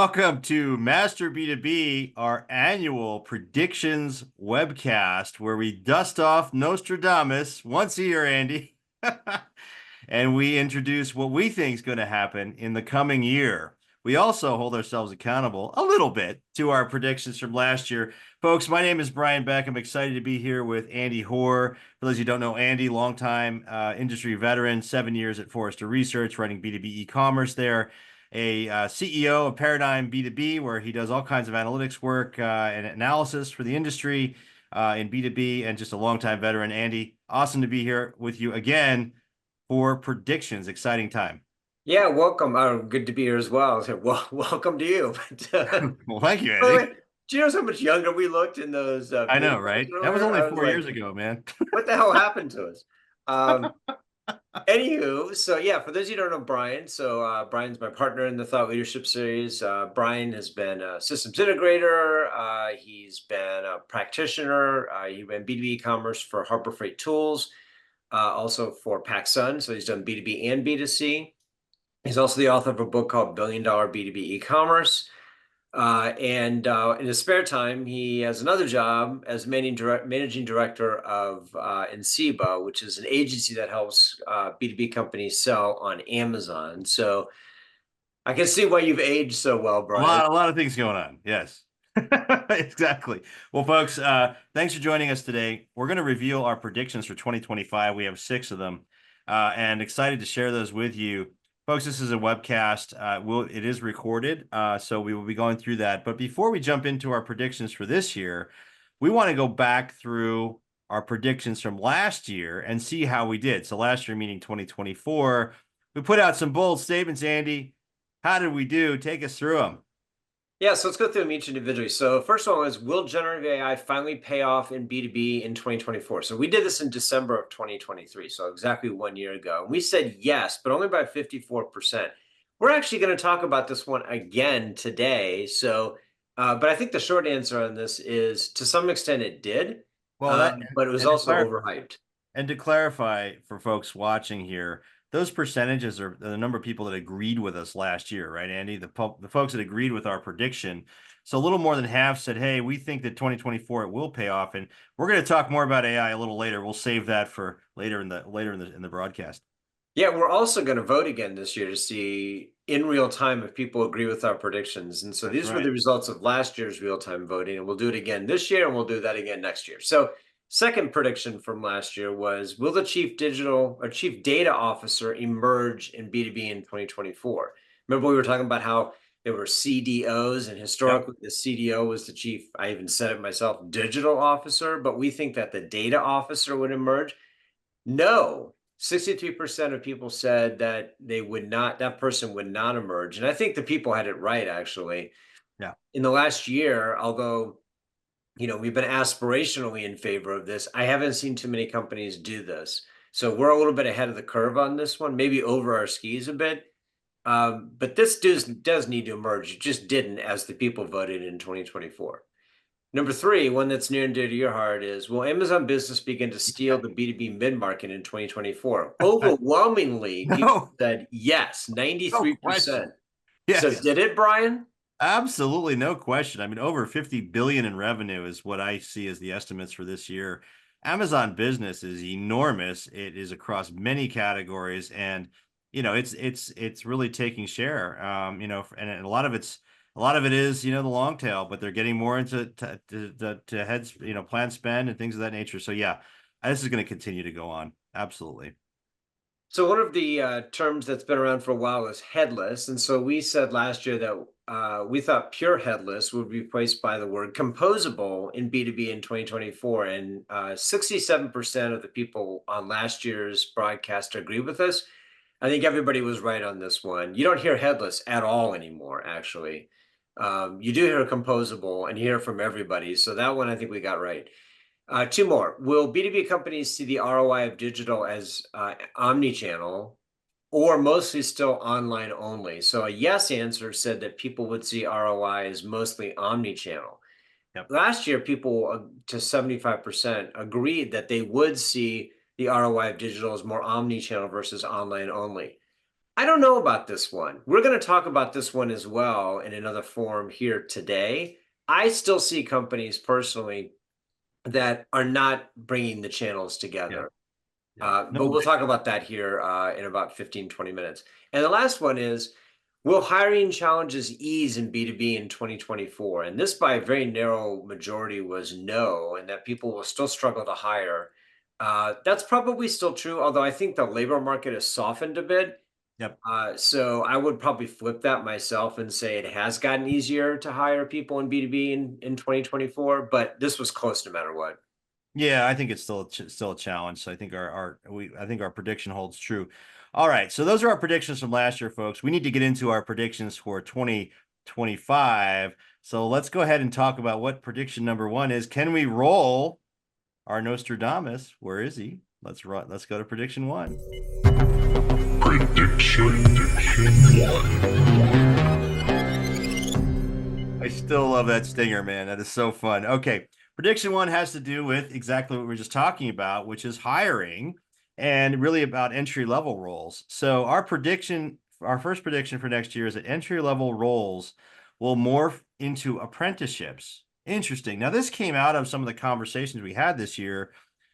Welcome to Master B2B, our annual Predictions Webcast, where we dust off Nostradamus once a year, Andy, and we introduce what we think is going to happen in the coming year. We also hold ourselves accountable a little bit to our predictions from last year. Folks, my name is Brian Beck. I'm excited to be here with Andy Hoare. For those of you who don't know Andy, longtime industry veteran, 7 years at Forrester Research, running B2B e-commerce there. A CEO of Paradigm B2B, where he does all kinds of analytics work and analysis for the industry in B2B, and just a longtime veteran. Andy, awesome to be here with you again for predictions. Exciting time. Yeah, welcome. Good to be here as well. So, welcome to you. Well, thank you, By the Andy. way, do you know how much younger we looked in those I know, visuals right? That was earlier? only I was 4 years like, ago, man. what the hell happened to us? Um, Anywho, so yeah, for those of you who don't know Brian, Brian's my partner in the Thought Leadership Series. Brian has been a systems integrator. He's been a practitioner. He ran B2B e-commerce for Harbor Freight Tools, also for PacSun. So he's done B2B and B2C. He's also the author of a book called Billion Dollar B2B E-commerce. And in his spare time, he has another job as managing director of Enceba, which is an agency that helps B2B companies sell on Amazon. So I can see why you've aged so well, A Brian. lot of things going on. Yes, exactly. Well, folks, thanks for joining us today. We're going to reveal our predictions for 2025. We have 6 of them, and excited to share those with you. Folks, this is a webcast. It is recorded, so we will be going through that. But before we jump into our predictions for this year, we want to go back through our predictions from last year and see how we did. So last year, meaning 2024, we put out some bold statements, Andy. How did we do? Take us through them. Yeah, so let's go through them each individually. So first one was, will generative AI finally pay off in B2B in 2024? So we did this in December of 2023, so exactly 1 year ago. And we said yes, but only by 54%. We're actually going to talk about this one again today. But I think the short answer on this is, to some extent it did, Well, that but it was and to also clarify, overhyped. for folks watching here, those percentages are the number of people that agreed with us last year, right, Andy? The folks that agreed with our prediction. So a little more than half said, "Hey, we think that 2024 it will pay off." And we're going to talk more about AI a little later. We'll save that for later in the broadcast. Yeah, we're also going to vote again this year to see in real time if people agree with our predictions. And so That's these were the right. results of last year's real time voting, and we'll do it again this year, and we'll do that again next year. So, second prediction from last year was, will the chief data officer emerge in B2B in 2024? Remember, we were talking about how there were CDOs, and Yep. historically the CDO was the chief, I even said it myself, digital officer, but we think that the data officer would emerge. No, 63% of people said that that person would not emerge. And I think the people had it right, actually. Yeah. In the last year, although, we've been aspirationally in favor of this, I haven't seen too many companies do this. So we're a little bit ahead of the curve on this one, maybe over our skis a bit. But this does need to emerge. It just didn't, as the people voted in 2024. Number 3, one that's near and dear to your heart, is, will Amazon Business begin to steal the B2B mid-market in 2024? Overwhelmingly, people No, said yes, no 93%. question. So Yes. did it, Brian? Absolutely, no question. I mean, over 50 billion in revenue is what I see as the estimates for this year. Amazon Business is enormous. It is across many categories, and it's really taking share. And a lot of it is the long tail, but they're getting more into to heads plan spend and things of that nature. So yeah, this is going to continue to go on. Absolutely. So one of the terms that's been around for a while is headless. And so we said last year that we thought pure headless would be replaced by the word composable in B2B in 2024. And 67% of the people on last year's broadcast agree with us. I think everybody was right on this one. You don't hear headless at all anymore, actually. You do hear composable and hear from everybody. So that one I think we got right. 2 more. Will B2B companies see the ROI of digital as omni-channel, or mostly still online only? So a yes answer said that people would see ROI as mostly omni-channel. Yep. Last year, people to 75% agreed that they would see the ROI of digital as more omni-channel versus online only. I don't know about this one. We're going to talk about this one as well in another forum here today. I still see companies personally that are not bringing the channels Yeah. together. Yeah. But No, we'll talk about that here in about 15, 20 minutes. And the last one is, will hiring challenges ease in B2B in 2024? And this by a very narrow majority was no, and that people will still struggle to hire. That's probably still true, although I think the labor market has softened a bit. yep. So I would probably flip that myself and say it has gotten easier to hire people in B2B in 2024, but this was close no matter what. Yeah, I think it's still a challenge. So I think I think our prediction holds true. All right, so those are our predictions from last year, folks. We need to get into our predictions for 2025. So let's go ahead and talk about what prediction number one is. Can we roll our Nostradamus? Where is he? Let's go to prediction one. Prediction one. I still love that stinger, man. That is so fun. Okay. Prediction one has to do with exactly what we were just talking about, which is hiring and really about entry level roles. So, our first prediction for next year is that entry level roles will morph into apprenticeships. Interesting. Now, this came out of some of the conversations we had this year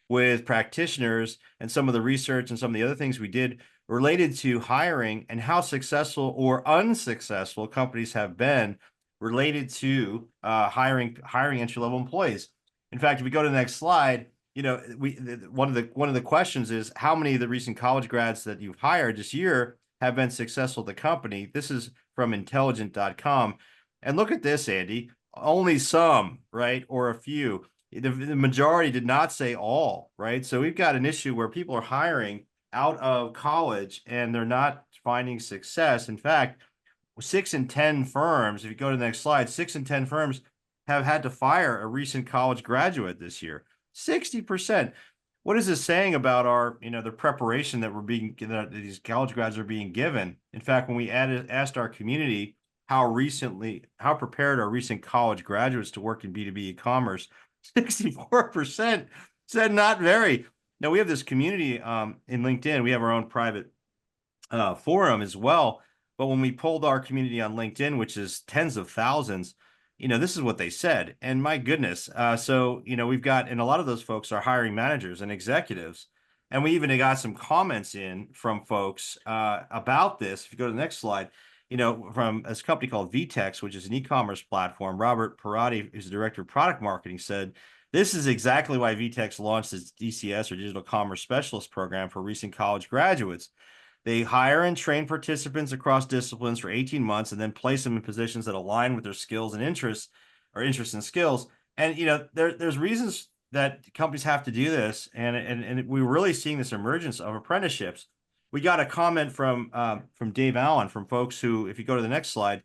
with practitioners and some of the research and some of the other things we did related to hiring and how successful or unsuccessful companies have been related to hiring entry level employees. In fact, if we go to the next slide, one of the questions is how many of the recent college grads that you've hired this year have been successful at the company. This is from intelligent.com. And look at this, Andy. Only some, right? Or a few. The majority did not say all, right? So we've got an issue where people are hiring out of college and they're not finding success. In fact, 6 in 10 firms, if you go to the next slide, 6 in 10 firms have had to fire a recent college graduate this year. 60%. What is this saying about the preparation that these college grads are being given? In fact, when we asked our community how prepared are recent college graduates to work in B2B e-commerce, 64% said not very. Now we have this community in LinkedIn. We have our own private forum as well. But when we polled our community on LinkedIn, which is tens of thousands, this is what they said. And my goodness, we've got, and a lot of those folks are hiring managers and executives. And we even got some comments in from folks about this. If you go to the next slide, from a company called VTEX, which is an e-commerce platform, Robert Parati, who's the director of product marketing, said, this is exactly why VTEX launched its DCS or Digital Commerce Specialist program for recent college graduates. They hire and train participants across disciplines for 18 months and then place them in positions that align with their skills and interests or interests and skills. And there's reasons that companies have to do this, and we're really seeing this emergence of apprenticeships. We got a comment from Dave Allen from folks who, if you go to the next slide,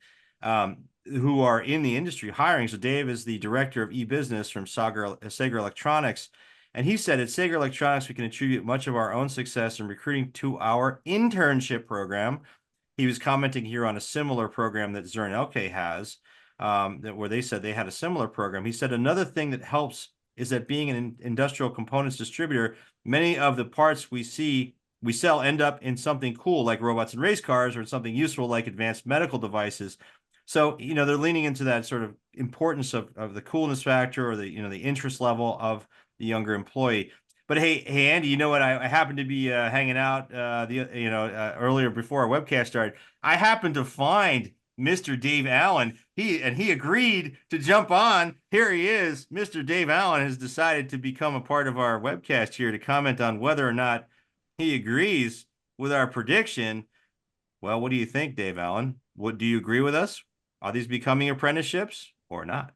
who are in the industry hiring. So Dave is the director of e-business from Sager Electronics. And he said, at Sager Electronics, we can attribute much of our own success in recruiting to our internship program. He was commenting here on a similar program that Zurn Elkay has, where they said they had a similar program. He said, another thing that helps is that being an industrial components distributor, many of the parts we sell end up in something cool like robots and race cars, or something useful like advanced medical devices. So, they're leaning into that sort of importance of the coolness factor, or the interest level of the younger employee. But hey, Andy, you know what? I happened to be hanging out earlier before our webcast started. I happened to find Mr. Dave Allen. He agreed to jump on. Here he is. Mr. Dave Allen has decided to become a part of our webcast here to comment on whether or not he agrees with our prediction. Well, what do you think, Dave Allen? What do you agree with us? Are these becoming apprenticeships or not?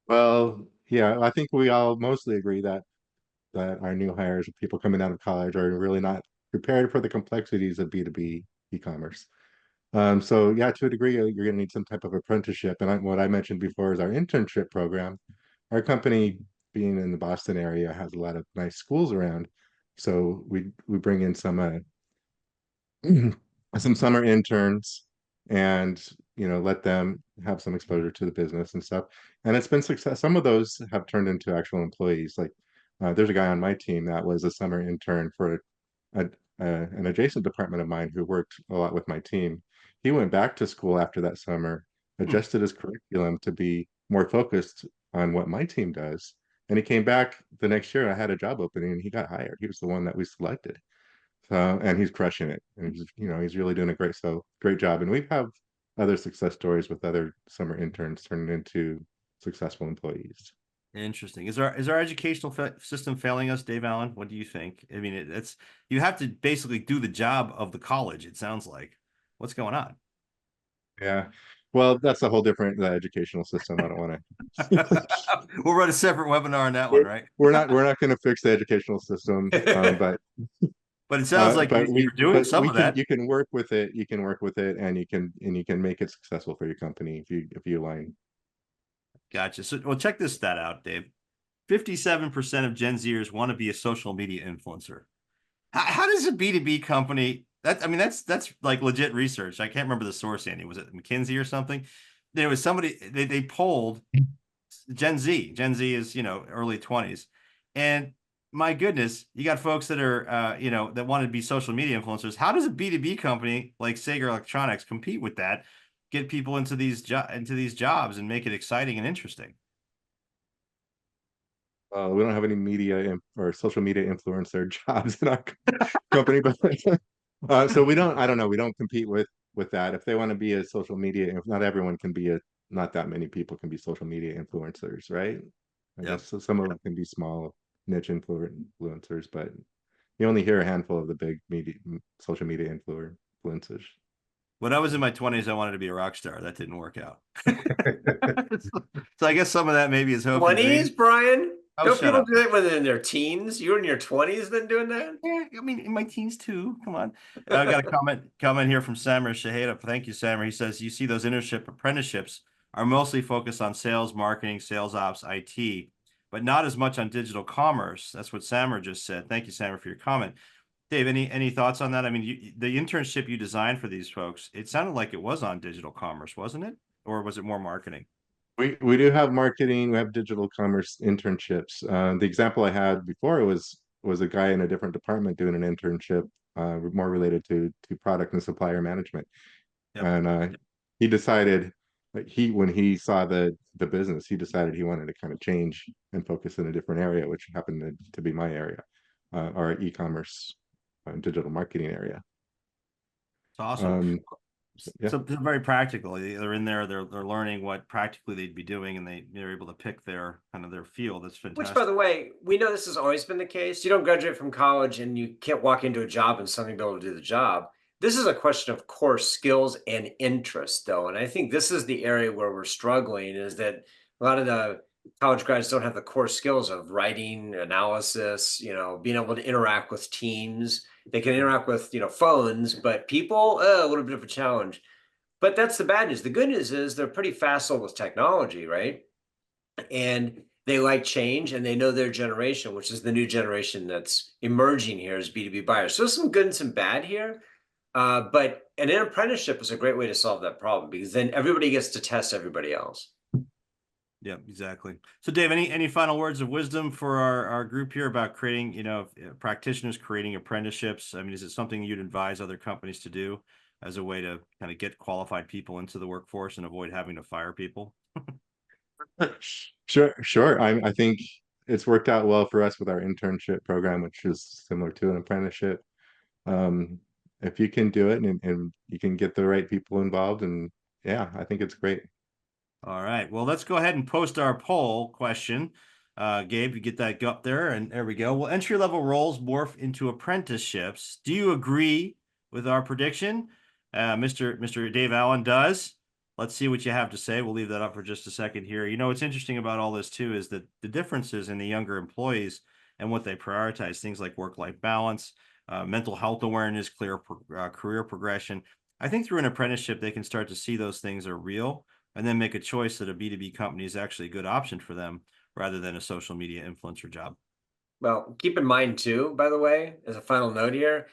Well, yeah, I think we all mostly agree that our new hires, people coming out of college, are really not prepared for the complexities of B2B e-commerce. So yeah, to a degree, you're going to need some type of apprenticeship. And what I mentioned before is our internship program. Our company, being in the Boston area, has a lot of nice schools around. So we bring in some summer interns, and let them have some exposure to the business and stuff. And it's been success. Some of those have turned into actual employees. Like there's a guy on my team that was a summer intern for a an adjacent department of mine who worked a lot with my team. He went back to school after that summer, adjusted his curriculum to be more focused on what my team does. And he came back the next year. I had a job opening and he got hired. He was the one that we selected. So, and he's crushing it. And he's really doing a great job. And we have other success stories with other summer interns turning into successful employees. Interesting. Is our educational system failing us, Dave Allen? What do you think? I mean, it's you have to basically do the job of the college, it sounds like. What's going on? Yeah. Well, that's a whole different educational system. I don't want to. We'll run a separate webinar on that one, right? We're not going to fix the educational system, but it sounds like you're doing some of that. You can work with it. You can work with it, and you can make it successful for your company if you align. Gotcha. So, well, check this stat out, Dave. 57% of Gen Zers want to be a social media influencer. How does a B2B company that's like legit research. I can't remember the source, Andy. Was it McKinsey or something? There was somebody they polled Gen Z. Gen Z is, early 20s. And my goodness, you got folks that are that want to be social media influencers. How does a B2B company like Sager Electronics compete with that, get people into these jobs and make it exciting and interesting? We don't have any media or social media influencer jobs in our company, but so we don't. I don't know. We don't compete with that. If they want to be a social media, if not everyone can be not that many people can be social media influencers, right? I guess so some of them can be small niche influencers, but you only hear a handful of the big social media influencers. When I was in my 20s, I wanted to be a rock star. That didn't work out. So I guess some of that maybe is hope. 20s, Brian? Oh, don't people up. do that when they're in their teens? You were in your 20s then doing that? Yeah, I mean, in my teens too. Come on. I got a comment here from Samer Shaheda. Thank you, Samer. He says, you see those internship apprenticeships are mostly focused on sales, marketing, sales ops, IT, but not as much on digital commerce. That's what Samer just said. Thank you, Samer, for your comment. Dave, any thoughts on that? I mean, the internship you designed for these folks, it sounded like it was on digital commerce, wasn't it? Or was it more marketing? We do have marketing. We have digital commerce internships. The example I had before was a guy in a different department doing an internship, more related to product and supplier management. Yep. And he decided, like when he saw the business, he decided he wanted to kind of change and focus in a different area, which happened to be my area, our e-commerce digital marketing area. It's awesome. Yeah. So they're very practical. They're in there. They're learning what practically they'd be doing, and they're able to pick their field. That's fantastic. Which, by the way, we know this has always been the case. You don't graduate from college and you can't walk into a job and suddenly be able to do the job. This is a question of core skills and interest, though, and I think this is the area where we're struggling. Is that a lot of the college grads don't have the core skills of writing, analysis, being able to interact with teams. They can interact with, phones, but people, a little bit of a challenge. But that's the bad news. The good news is they're pretty facile with technology, right? And they like change and they know their generation, which is the new generation that's emerging here as B2B buyers. So some good and some bad here. But an apprenticeship is a great way to solve that problem because then everybody gets to test everybody else. Yeah, exactly. So Dave, any final words of wisdom for our group here about creating, practitioners creating apprenticeships? I mean, is it something you'd advise other companies to do as a way to kind of get qualified people into the workforce and avoid having to fire people? Sure. I think it's worked out well for us with our internship program, which is similar to an apprenticeship. If you can do it and you can get the right people involved, and yeah, I think it's great. All right. Well, let's go ahead and post our poll question. Gabe, you get that up there, and there we go. Will entry-level roles morph into apprenticeships? Do you agree with our prediction? Mr. Dave Allen does. Let's see what you have to say. We'll leave that up for just a second here. What's interesting about all this too is that the differences in the younger employees and what they prioritize, things like work-life balance, mental health awareness, clear career progression. I think through an apprenticeship, they can start to see those things are real and then make a choice that a B2B company is actually a good option for them rather than a social media influencer job. Well, keep in mind too, by the way, as a final note here,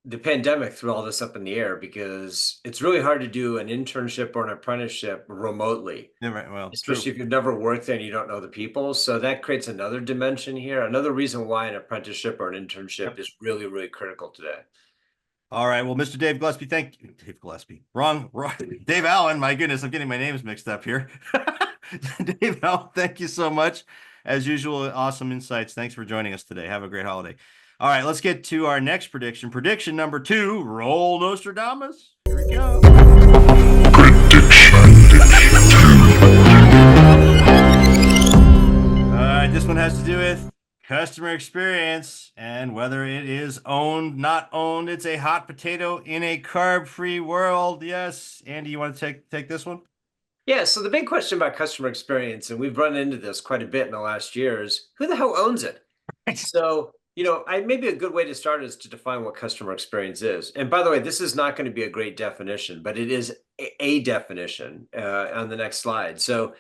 the pandemic threw all this up in the air because it's really hard to do an internship or an apprenticeship remotely, Yeah, right. Well, especially if you've never worked there and you don't know the people. So that creates another dimension here, another reason why an apprenticeship or an internship is really, really critical today. All right. Well, Mr. Dave Gillespie, thank you. Dave Gillespie. Wrong. Dave Allen. My goodness, I'm getting my names mixed up here. Dave Allen, thank you so much. As usual, awesome insights. Thanks for joining us today. Have a great holiday. All right, let's get to our next prediction. Prediction number 2, roll Nostradamus. Here we go. All right, this one has to do with customer experience and whether it is owned, not owned. It's a hot potato in a carb-free world. Yes. Andy, you want to take this one? Yeah, so the big question about customer experience, and we've run into this quite a bit in the last year, is who the hell owns it? So, maybe a good way to start is to define what customer experience is. And by the way, this is not going to be a great definition, but it is a definition on the next slide. So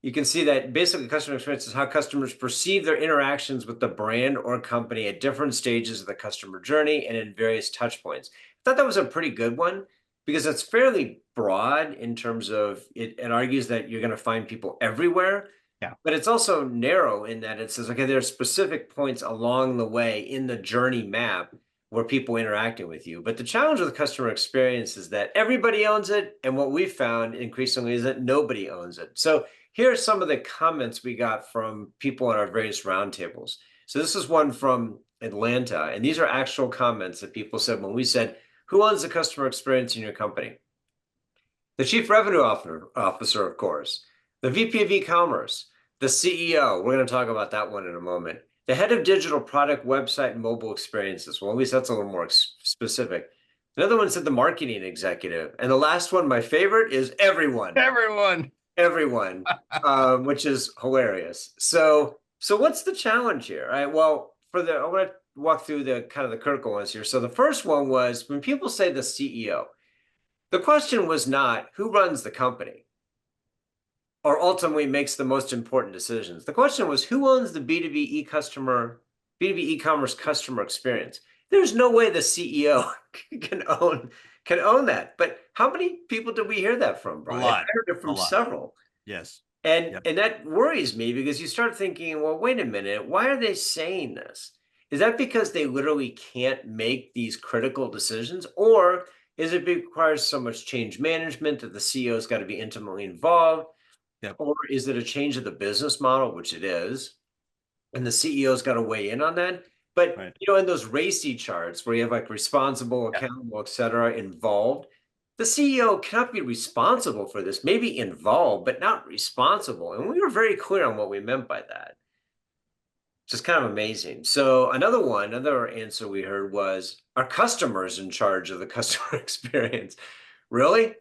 you can see that basically customer experience is how customers perceive their interactions with the brand or company at different stages of the customer journey and in various touch points. I thought that was a pretty good one because it's fairly broad in terms of it argues that you're going to find people everywhere. Yeah. But it's also narrow in that it says, okay, there are specific points along the way in the journey map where people are interacting with you. But the challenge with customer experience is that everybody owns it. And what we've found increasingly is that nobody owns it. So here are some of the comments we got from people at our various roundtables. So this is one from Atlanta. And these are actual comments that people said when we said, who owns the customer experience in your company? The chief revenue officer, of course, the VP of e-commerce, the CEO. We're going to talk about that one in a moment. The head of digital product, website, and mobile experiences. Well, at least that's a little more specific. Another one said the marketing executive. And the last one, my favorite, is everyone. Everyone, which is hilarious. So what's the challenge here? All right. Well, I'm going to walk through the kind of the critical ones here. So the first one was when people say the CEO, the question was not who runs the company or ultimately makes the most important decisions. The question was who owns the B2B e-commerce customer experience. There's no way the CEO can own that. But how many people did we hear that from, Brian? A lot. I heard it from several. Yes. And that worries me because you start thinking, well, wait a minute, why are they saying this? Is that because they literally can't make these critical decisions? Or is it requires so much change management that the CEO's got to be intimately involved? Yep. Or is it a change of the business model, which it is, and the CEO's got to weigh in on that? But, in those RACI charts where you have like responsible, accountable, et cetera, involved, the CEO cannot be responsible for this, maybe involved, but not responsible. And we were very clear on what we meant by that. Just kind of amazing. So another answer we heard was, are customers in charge of the customer experience? Really?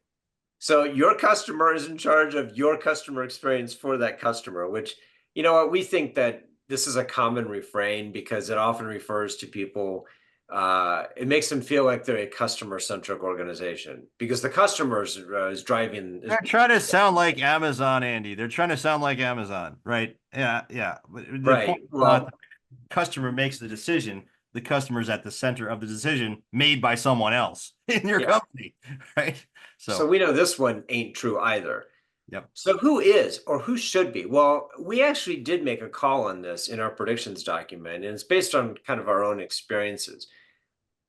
So your customer is in charge of your customer experience for that customer, which, we think that this is a common refrain because it often refers to people. It makes them feel like they're a customer-centric organization because the customers is driving. They're trying to sound like Amazon, Andy. They're trying to sound like Amazon, right? Yeah. Right. Well, the customer makes the decision. The customer's at the center of the decision made by someone else in your company, right? So we know this one ain't true either. Yep. So who is or who should be? Well, we actually did make a call on this in our predictions document, and it's based on kind of our own experiences.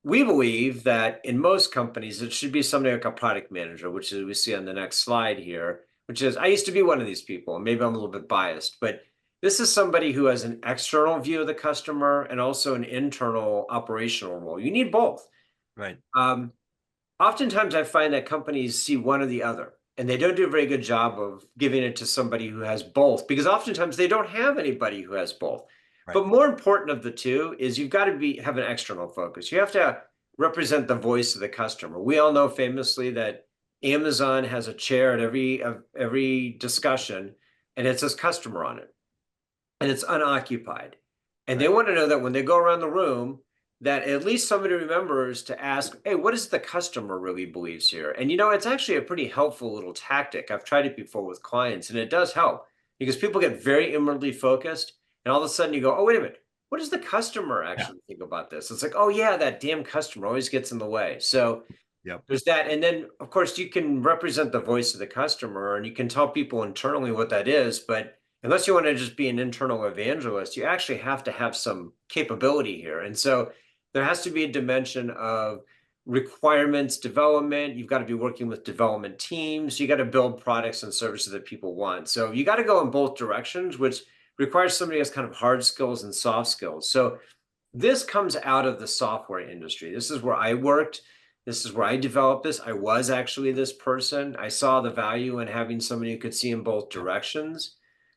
We believe that in most companies, it should be somebody like a product manager, which is we see on the next slide here, which is I used to be one of these people, and maybe I'm a little bit biased, but this is somebody who has an external view of the customer and also an internal operational role. You need both. Right. Oftentimes, I find that companies see one or the other, and they don't do a very good job of giving it to somebody who has both, because oftentimes they don't have anybody who has both. Right. But more important of the two is you've got to have an external focus. You have to represent the voice of the customer. We all know famously that Amazon has a chair at every discussion, and it says customer on it, and it's unoccupied. And they want to know that when they go around the room, that at least somebody remembers to ask, hey, what does the customer really believes here? And it's actually a pretty helpful little tactic. I've tried it before with clients, and it does help because people get very inwardly focused, and all of a sudden you go, oh, wait a minute, what does the customer actually think about this? It's like, oh yeah, that damn customer always gets in the way. So Yep. there's that. And then of course you can represent the voice of the customer and you can tell people internally what that is, but unless you want to just be an internal evangelist, you actually have to have some capability here. And so there has to be a dimension of requirements development. You've got to be working with development teams. You got to build products and services that people want. So you got to go in both directions, which requires somebody who has kind of hard skills and soft skills. So this comes out of the software industry. This is where I worked. This is where I developed this. I was actually this person. I saw the value in having somebody who could see in both directions.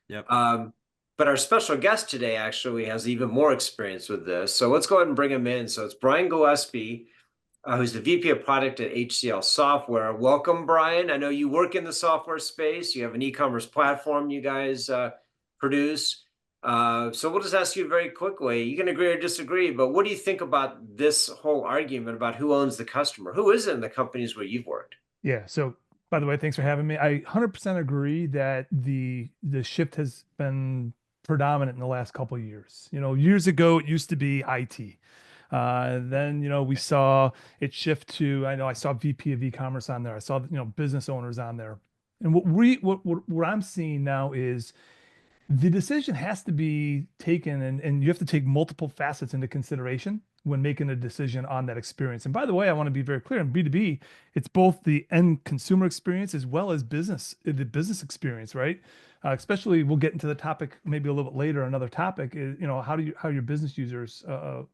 Yep. But our special guest today actually has even more experience with this. So let's go ahead and bring him in. So it's Brian Gillespie, who's the VP of Product at HCL Software. Welcome, Brian. I know you work in the software space. You have an e-commerce platform you guys produce. So we'll just ask you very quickly. You can agree or disagree, but what do you think about this whole argument about who owns the customer? Who is it in the companies where you've worked? Yeah. So by the way, thanks for having me. I 100% agree that the shift has been predominant in the last couple of years. Years ago, it used to be IT. Then, we saw it shift to, I know I saw VP of e-commerce on there. I saw, business owners on there. And what I'm seeing now is the decision has to be taken, and you have to take multiple facets into consideration when making a decision on that experience. And by the way, I want to be very clear, in B2B, it's both the end consumer experience as well as the business experience, right? Especially, we'll get into the topic maybe a little bit later. Another topic is, how your business users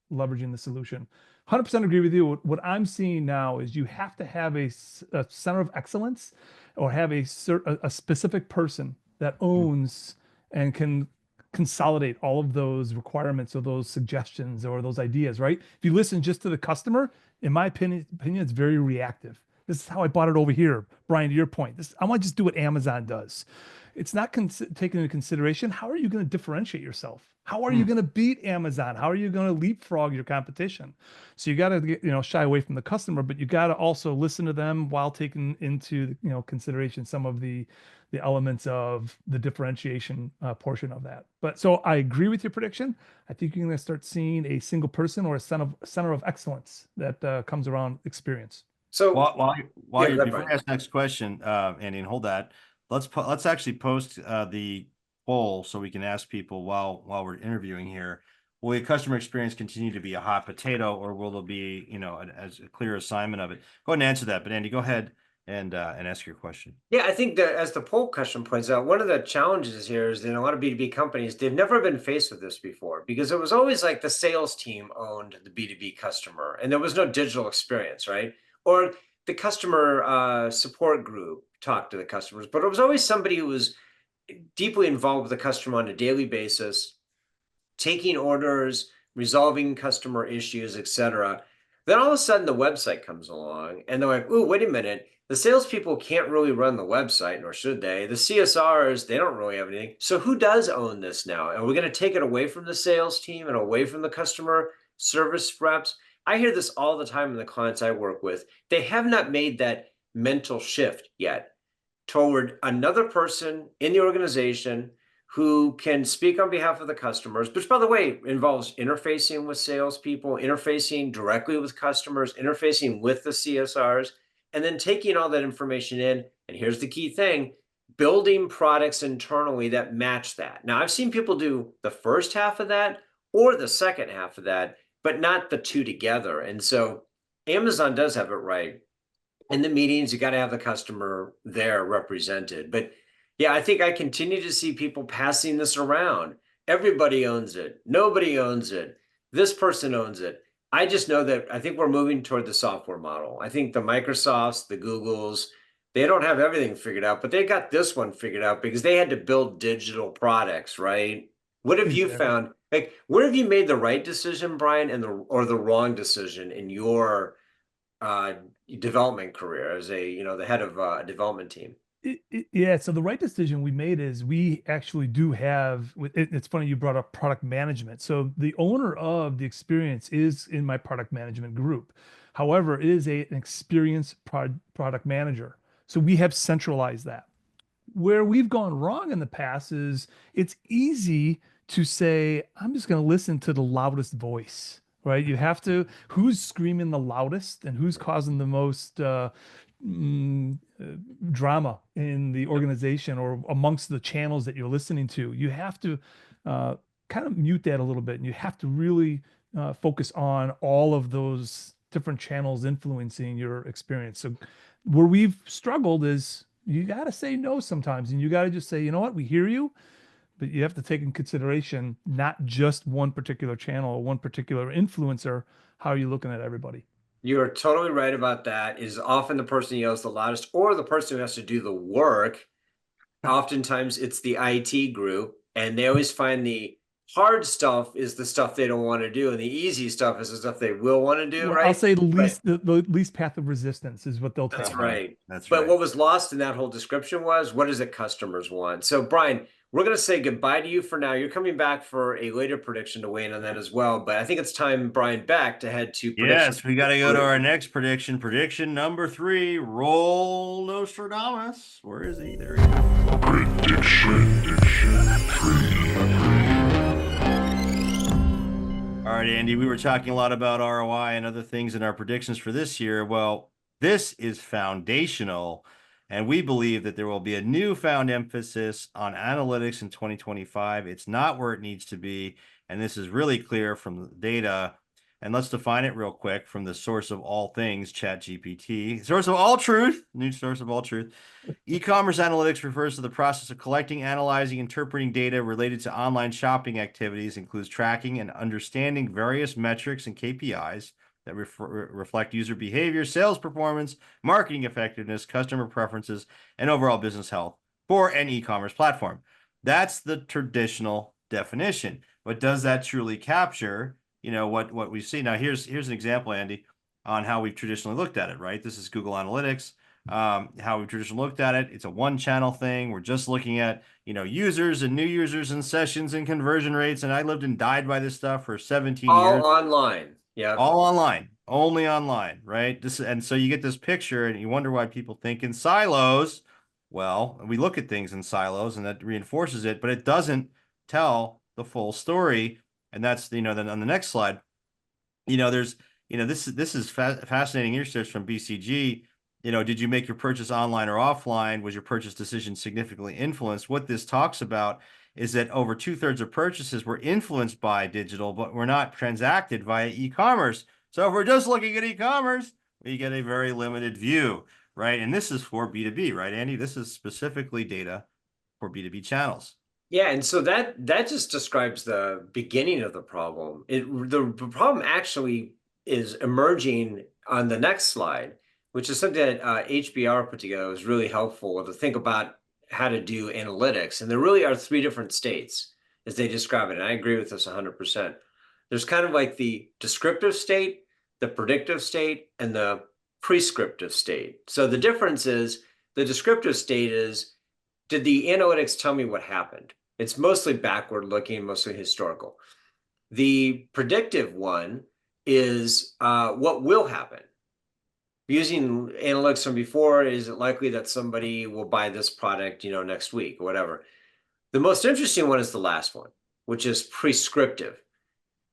leveraging the solution. 100% agree with you. What I'm seeing now is you have to have a center of excellence, or have a specific person that owns and can consolidate all of those requirements or those suggestions or those ideas, right? If you listen just to the customer, in my opinion, it's very reactive. This is how I bought it over here. Brian, to your point, I want to just do what Amazon does. It's not taken into consideration, how are you going to differentiate yourself? How are you going to beat Amazon? How are you going to leapfrog your competition? So you got to shy away from the customer, but you got to also listen to them while taking into consideration some of the elements of the differentiation portion of that. But so I agree with your prediction. I think you're going to start seeing a single person or a center of excellence that comes around experience. So before you ask next question, Andy, and hold that, let's actually post the poll so we can ask people while we're interviewing here. Will the customer experience continue to be a hot potato, or will there be as a clear assignment of it? Go ahead and answer that. But Andy, go ahead and ask your question. Yeah, I think that as the poll question points out, one of the challenges here is that a lot of B2B companies, they've never been faced with this before, because it was always like the sales team owned the B2B customer and there was no digital experience, right? Or the customer support group talked to the customers, but it was always somebody who was deeply involved with the customer on a daily basis, taking orders, resolving customer issues, etc. Then all of a sudden the website comes along and they're like, "Ooh, wait a minute. The salespeople can't really run the website, nor should they. The CSRs, they don't really have anything. So who does own this now? And we're going to take it away from the sales team and away from the customer service reps." I hear this all the time in the clients I work with. They have not made that mental shift yet toward another person in the organization who can speak on behalf of the customers, which, by the way, involves interfacing with salespeople, interfacing directly with customers, interfacing with the CSRs, and then taking all that information in. And here's the key thing: building products internally that match that. Now, I've seen people do the first half of that or the second half of that, but not the two together. And so Amazon does have it right. In the meetings, you got to have the customer there represented. But yeah, I think I continue to see people passing this around. Everybody owns it. Nobody owns it. This person owns it. I just know that I think we're moving toward the software model. I think the Microsofts, the Googles, they don't have everything figured out, but they got this one figured out because they had to build digital products, right? What have you found? Like, where have you made the right decision, Brian, or the wrong decision in your development career as the head of a development team? Yeah, so the right decision we made is we actually do have, it's funny you brought up product management. So the owner of the experience is in my product management group. However, it is an experienced product manager. So we have centralized that. Where we've gone wrong in the past is it's easy to say, I'm just going to listen to the loudest voice, right? You have to, who's screaming the loudest and who's causing the most mm, uh, drama in the organization or amongst the channels that you're listening to. You have to kind of mute that a little bit, and you have to really focus on all of those different channels influencing your experience. So where we've struggled is you got to say no sometimes, and you got to just say, you know what, we hear you, but you have to take in consideration not just one particular channel or one particular influencer. How are you looking at everybody? You're totally right about that. Is often the person who yells the loudest or the person who has to do the work. Oftentimes it's the IT group, and they always find the hard stuff is the stuff they don't want to do, and the easy stuff is the stuff they will want to do, Well, right? I'll say the least path of resistance is what they'll That's take. right. That's But right. what was lost in that whole description was, what is it customers want? So Brian, we're going to say goodbye to you for now. You're coming back for a later prediction to weigh in on that as well. But I think it's time, Brian, back to head to prediction. Yes, we got to go to our next prediction. Prediction number 3. Roll Nostradamus. Where is he? There he is. Prediction 3. All right, Andy, we were talking a lot about ROI and other things in our predictions for this year. Well, this is foundational, and we believe that there will be a newfound emphasis on analytics in 2025. It's not where it needs to be, and this is really clear from the data. And let's define it real quick from the source of all things, ChatGPT. Source of all truth, new source of all truth. E-commerce analytics refers to the process of collecting, analyzing, interpreting data related to online shopping activities, includes tracking and understanding various metrics and KPIs that reflect user behavior, sales performance, marketing effectiveness, customer preferences, and overall business health for an e-commerce platform. That's the traditional definition. But does that truly capture, what we see? Now, here's an example, Andy, on how we've traditionally looked at it, right? This is Google Analytics. How we traditionally looked at it. It's a one-channel thing. We're just looking at, users and new users and sessions and conversion rates. And I lived and died by this stuff for 17 years. All online. Yeah. All online. Only online, right? And so you get this picture and you wonder why people think in silos. Well, we look at things in silos and that reinforces it, but it doesn't tell the full story. And that's, then on the next slide, there's, this is fascinating research from BCG. Did you make your purchase online or offline? Was your purchase decision significantly influenced? What this talks about is that over 2/3 of purchases were influenced by digital, but were not transacted via e-commerce. So if we're just looking at e-commerce, we get a very limited view, right? And this is for B2B, right, Andy? This is specifically data for B2B channels. Yeah, and so that just describes the beginning of the problem. The problem actually is emerging on the next slide, which is something that HBR put together. Was really helpful to think about how to do analytics. And there really are 3 different states as they describe it. And I agree with this 100%. There's kind of like the descriptive state, the predictive state, and the prescriptive state. So the difference is the descriptive state is, did the analytics tell me what happened? It's mostly backward looking, mostly historical. The predictive one is what will happen. Using analytics from before, is it likely that somebody will buy this product, next week or whatever? The most interesting one is the last one, which is prescriptive.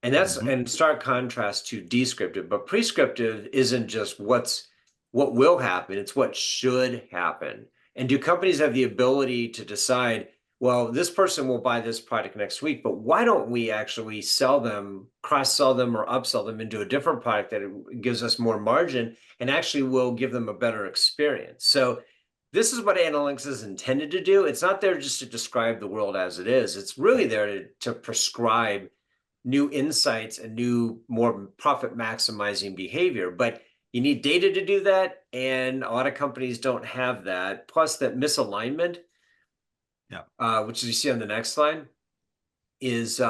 And that's in stark contrast to descriptive. But prescriptive isn't just what will happen, it's what should happen. And do companies have the ability to decide, well, this person will buy this product next week, but why don't we actually sell them, cross-sell them, or upsell them into a different product that gives us more margin and actually will give them a better experience? So this is what analytics is intended to do. It's not there just to describe the world as it is. It's really there to prescribe new insights and new, more profit maximizing behavior. But you need data to do that, and a lot of companies don't have that. Plus, that misalignment, which you see on the next slide, is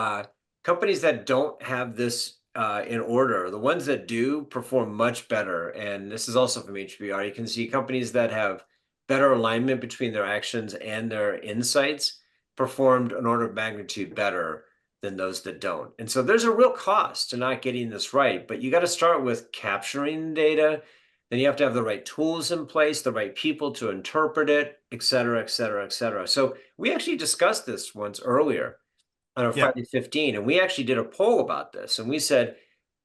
companies that don't have this in order. The ones that do perform much better. And this is also from HBR. You can see companies that have better alignment between their actions and their insights performed an order of magnitude better than those that don't. And so there's a real cost to not getting this right, but you got to start with capturing data. Then you have to have the right tools in place, the right people to interpret it, et cetera, et cetera, et cetera. So we actually discussed this once earlier. on a Friday 15, and we actually did a poll about this, and we said,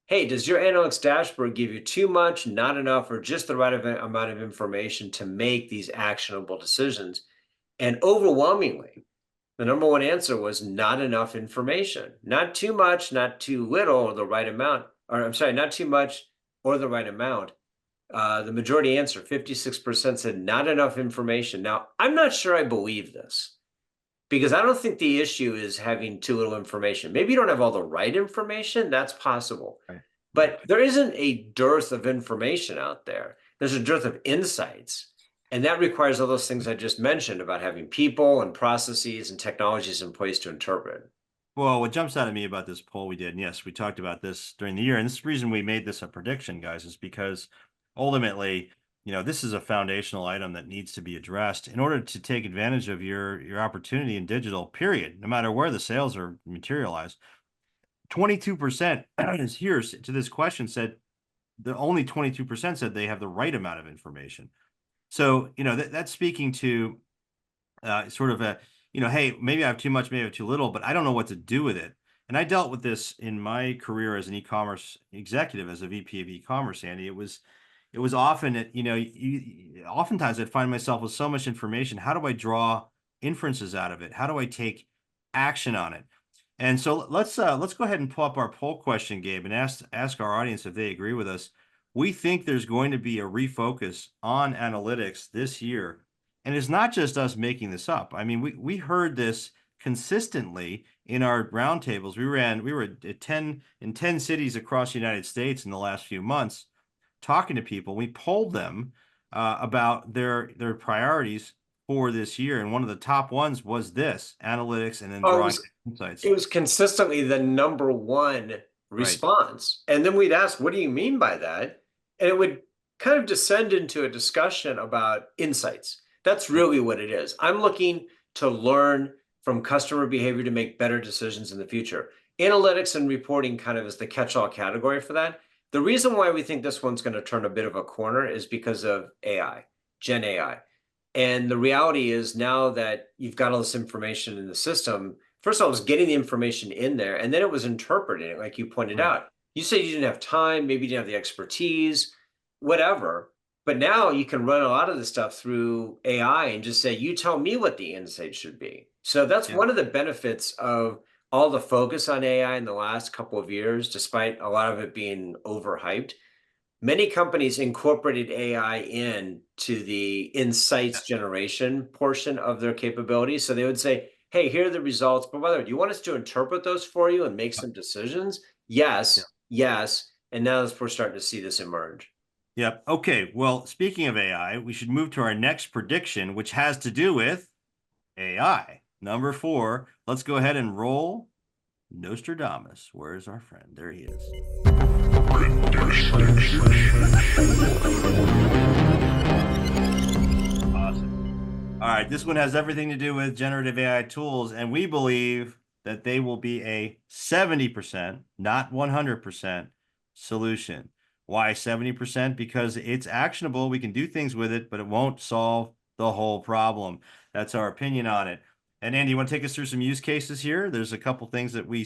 hey, does your analytics dashboard give you too much, not enough, or just the right amount of information to make these actionable decisions? And overwhelmingly, the number one answer was not enough information. Not too much, not too little, or the right amount. Or I'm sorry, not too much or the right amount. The majority answer, 56%, said not enough information. Now, I'm not sure I believe this, because I don't think the issue is having too little information. Maybe you don't have all the right information. That's possible. Right. But there isn't a dearth of information out there. There's a dearth of insights. And that requires all those things I just mentioned about having people and processes and technologies in place to interpret. Well, what jumps out at me about this poll we did, and yes, we talked about this during the year, and this is the reason we made this a prediction, guys, is because ultimately, this is a foundational item that needs to be addressed in order to take advantage of your opportunity in digital, period, no matter where the sales are materialized. 22% is here to this question said the only 22% said they have the right amount of information. So, that's speaking to sort of a, hey, maybe I have too much, maybe I have too little, but I don't know what to do with it. And I dealt with this in my career as an e-commerce executive, as a VP of e-commerce, Andy. It was often, oftentimes I'd find myself with so much information. How do I draw inferences out of it? How do I take action on it? And so let's go ahead and pull up our poll question, Gabe, and ask our audience if they agree with us. We think there's going to be a refocus on analytics this year. And it's not just us making this up. I mean, we heard this consistently in our roundtables. We were at 10 cities across the United States in the last few months, talking to people. We polled them about their priorities for this year, and one of the top ones was this: analytics, and then drawing insights. It was consistently the number one response. Right. And then we'd ask, what do you mean by that? And it would kind of descend into a discussion about insights. That's really what it is. I'm looking to learn from customer behavior to make better decisions in the future. Analytics and reporting kind of is the catch-all category for that. The reason why we think this one's going to turn a bit of a corner is because of AI, Gen AI. And the reality is, now that you've got all this information in the system, first of all, it was getting the information in there, and then it was interpreting it, like you pointed out. You said you didn't have time, maybe you didn't have the expertise, whatever. But now you can run a lot of the stuff through AI and just say, you tell me what the insight should be. So that's one of the benefits of all the focus on AI in the last couple of years, despite a lot of it being overhyped. Many companies incorporated AI into the insights generation portion of their capabilities. So they would say, hey, here are the results. But by the way, do you want us to interpret those for you and make some decisions? Yes, yes. And now we're starting to see this emerge. Yep. Okay. Well, speaking of AI, we should move to our next prediction, which has to do with AI. Number 4. Let's go ahead and roll Nostradamus. Where's our friend? There he is. Awesome. All right. This one has everything to do with generative AI tools, and we believe that they will be a 70%, not 100% solution. Why 70%? Because it's actionable. We can do things with it, but it won't solve the whole problem. That's our opinion on it. And Andy, you want to take us through some use cases here? There's a couple things that we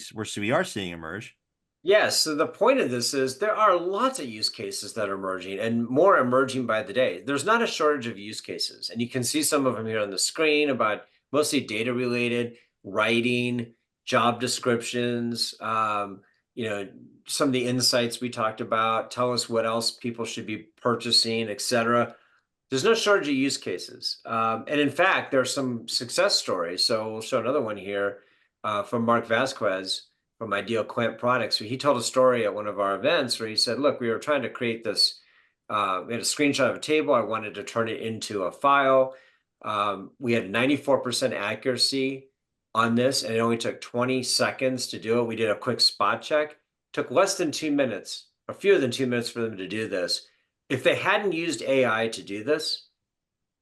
are seeing emerge. Yes. So the point of this is there are lots of use cases that are emerging, and more emerging by the day. There's not a shortage of use cases. And you can see some of them here on the screen about mostly data related, writing, job descriptions, some of the insights we talked about, tell us what else people should be purchasing, etc. There's no shortage of use cases. And in fact, there are some success stories. So we'll show another one here from Mark Vasquez from Ideal Client Products. He told a story at one of our events where he said, look, we were trying to create this, we had a screenshot of a table. I wanted to turn it into a file. We had 94% accuracy on this, and it only took 20 seconds to do it. We did a quick spot check. Took less than 2 minutes, or fewer than 2 minutes for them to do this. If they hadn't used AI to do this,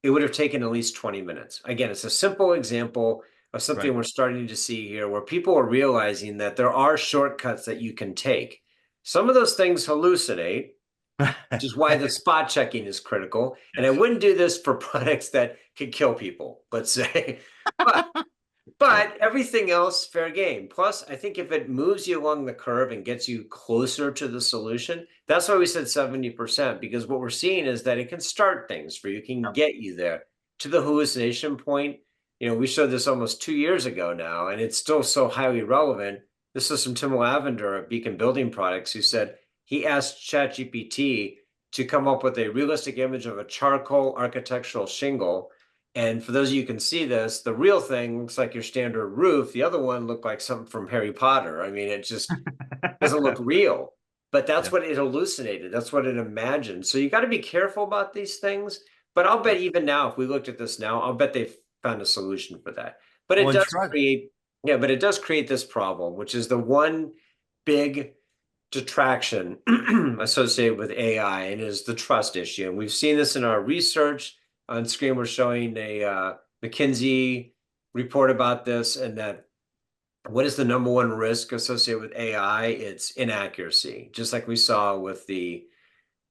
it would have taken at least 20 minutes. Again, it's a simple example of something we're starting to see here, where people are realizing that there are shortcuts that you can take. Some of those things hallucinate, which is why the spot checking is critical. And I wouldn't do this for products that could kill people, let's say. But everything else, fair game. Plus, I think if it moves you along the curve and gets you closer to the solution, that's why we said 70%, because what we're seeing is that it can start things for you, it can get you there. To the hallucination point, we showed this almost 2 years ago now, and it's still so highly relevant. This is from Tim Lavender at Beacon Building Products, who said he asked ChatGPT to come up with a realistic image of a charcoal architectural shingle. And for those of you who can see this, the real thing looks like your standard roof. The other one looked like something from Harry Potter. I mean, it just doesn't look real. But that's what it hallucinated. That's what it imagined. So you got to be careful about these things. But I'll bet even now, if we looked at this now, I'll bet they've found a solution for that. But it does create, but it does create this problem, which is the one big detraction associated with AI, and is the trust issue. And we've seen this in our research. On screen, we're showing a McKinsey report about this, and that what is the number one risk associated with AI? It's inaccuracy, just like we saw with the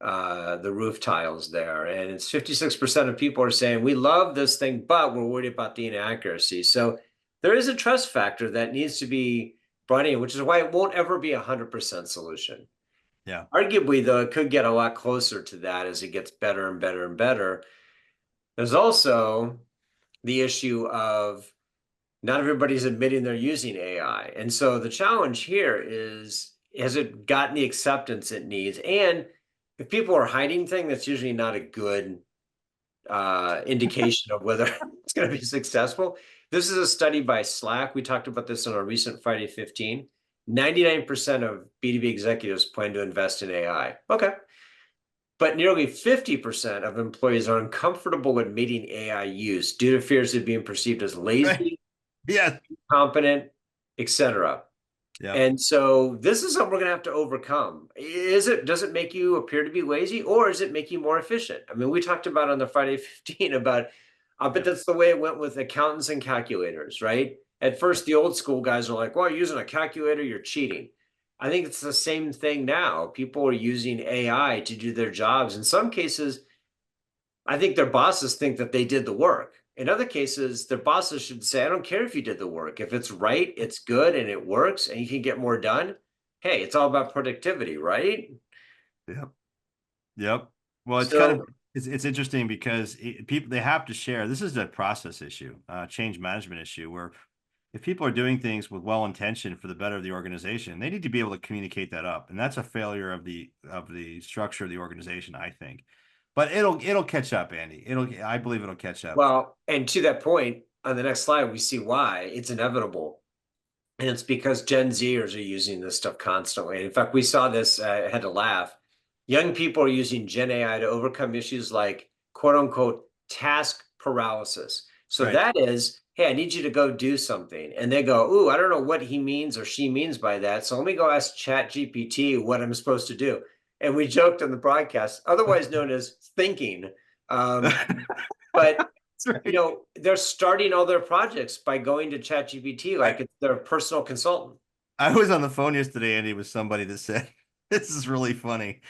roof tiles there. And it's 56% of people are saying, we love this thing, but we're worried about the inaccuracy. So there is a trust factor that needs to be brought in, which is why it won't ever be 100% solution. Yeah. Arguably, though, it could get a lot closer to that as it gets better and better and better. There's also the issue of not everybody's admitting they're using AI. And so the challenge here is, has it gotten the acceptance it needs? And if people are hiding things, that's usually not a good indication of whether it's going to be successful. This is a study by Slack. We talked about this on our recent Friday 15. 99% of B2B executives plan to invest in AI. Okay. But nearly 50% of employees are uncomfortable admitting AI use due to fears of being perceived as lazy, incompetent, etc. Yeah. And so this is something we're going to have to overcome. Does it make you appear to be lazy, or does it make you more efficient? I mean, we talked about on the Friday 15 about, but that's the way it went with accountants and calculators, right? At first, the old school guys are like, well, using a calculator, you're cheating. I think it's the same thing now. People are using AI to do their jobs. In some cases, I think their bosses think that they did the work. In other cases, their bosses should say, I don't care if you did the work. If it's right, it's good, and it works, and you can get more done. Hey, it's all about productivity, right? Yep. Well, it's interesting because people, they have to share. This is a process issue, change management issue, where if people are doing things with well-intention for the better of the organization, they need to be able to communicate that up. And that's a failure of the structure of the organization, I think. But it'll catch up, Andy. I believe it'll catch up. Well, and to that point, on the next slide, we see why it's inevitable. And it's because Gen Zers are using this stuff constantly. In fact, we saw this, I had to laugh. Young people are using Gen AI to overcome issues like, quote unquote, task paralysis. So that is, hey, I need you to go do something. And they go, ooh, I don't know what he means or she means by that. So let me go ask ChatGPT what I'm supposed to do. And we joked on the broadcast, otherwise known as thinking. But they're starting all their projects by going to ChatGPT like it's their personal consultant. I was on the phone yesterday, Andy, with somebody that said, this is really funny.